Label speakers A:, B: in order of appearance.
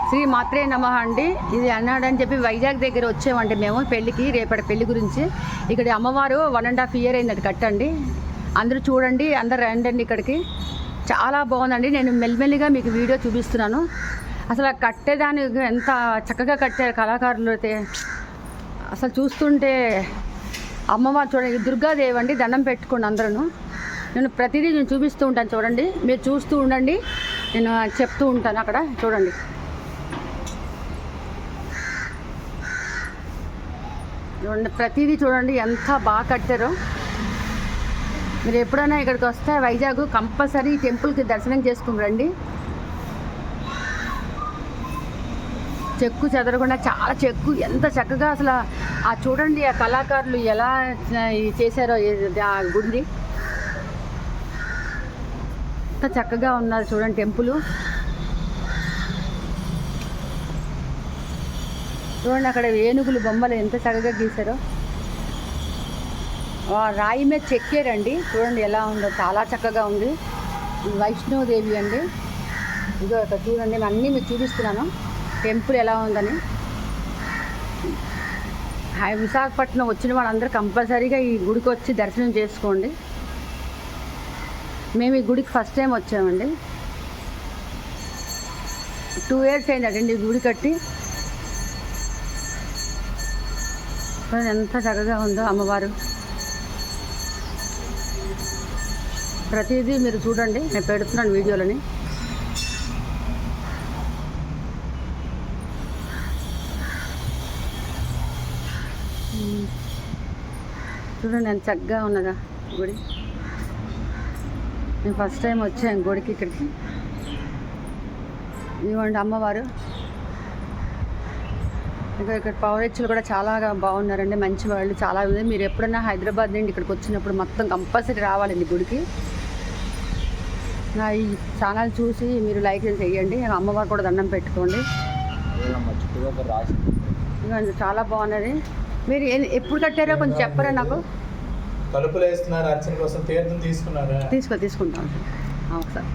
A: శ్రీ మాత్రే నమః అండి. ఇది అన్నాడని చెప్పి వైజాగ్ దగ్గర వచ్చామండి మేము పెళ్ళికి, రేపటి పెళ్లి గురించి. ఇక్కడ అమ్మవారు 1.5 year అయింది కట్టండి. అందరూ చూడండి, అందరు రండి ఇక్కడికి. చాలా బాగుందండి. నేను మెల్లిమెల్లిగా మీకు వీడియో చూపిస్తున్నాను. అసలు కట్టేదాన్ని ఎంత చక్కగా కట్టారు కళాకారులు అయితే. అసలు చూస్తుంటే అమ్మవారు చూడండి, దుర్గాదేవి అండి. దండం పెట్టుకోండి అందరూ. నేను ప్రతిదీ నేను చూపిస్తూ ఉంటాను, చూడండి. మీరు చూస్తూ ఉండండి, నేను చెప్తూ ఉంటాను. అక్కడ చూడండి, చూడండి, ప్రతిదీ చూడండి ఎంత బాగా కట్టారో. మీరు ఎప్పుడైనా ఇక్కడికి వస్తే వైజాగ్ కంపల్సరీ టెంపుల్కి దర్శనం చేసుకుని రండి. చెక్కు చెదరకుండా చాలా చెక్కు ఎంత చక్కగా అసలు ఆ చూడండి, ఆ కళాకారులు ఎలా చేశారో ఆ గుడి. ఎంత చక్కగా ఉన్నారు చూడండి టెంపుల్. చూడండి అక్కడ ఏనుగులు బొమ్మలు ఎంత చక్కగా గీశారో. రాయి మీద చెక్కారండి. చూడండి ఎలా ఉందో, చాలా చక్కగా ఉంది. వైష్ణోదేవి అండి. ఇదో ఇక్కడ చూడండి, నేను అన్నీ మీకు చూపిస్తున్నాను టెంపుల్ ఎలా ఉందని. విశాఖపట్నం వచ్చిన వాళ్ళందరూ కంపల్సరీగా ఈ గుడికి వచ్చి దర్శనం చేసుకోండి. మేము ఈ గుడికి ఫస్ట్ టైం వచ్చామండి. 2 years అయిందండి ఈ గుడి కట్టి. ఎంత చక్కగా ఉందో అమ్మవారు. ప్రతిదీ మీరు చూడండి, నేను పెడుతున్నాను వీడియోలని. చూడండి ఎంత చక్కగా ఉన్నదా గుడి. నేను ఫస్ట్ టైం వచ్చాను గుడికి, ఇక్కడికి. ఇవ్వండి అమ్మవారు. ఇక్కడ పౌరచ్చులు కూడా చాలా బాగున్నారండి, మంచి వాళ్ళు చాలా ఉంది. మీరు ఎప్పుడైనా హైదరాబాద్ నుండి ఇక్కడికి వచ్చినప్పుడు మొత్తం కంపల్సరీ రావాలండి గుడికి. నా ఈ ఛానల్ చూసి మీరు లైక్ చేయండి. అమ్మవారు కూడా దండం పెట్టుకోండి. ఇవ్వండి చాలా బాగున్నది. మీరు ఎప్పుడు కట్టారో కొంచెం చెప్పరా నాకు.
B: తలుపులు వేస్తున్నారు, అర్చన కోసం తీర్థం తీసుకున్నారా?
A: తీసుకుంటాను ఒకసారి.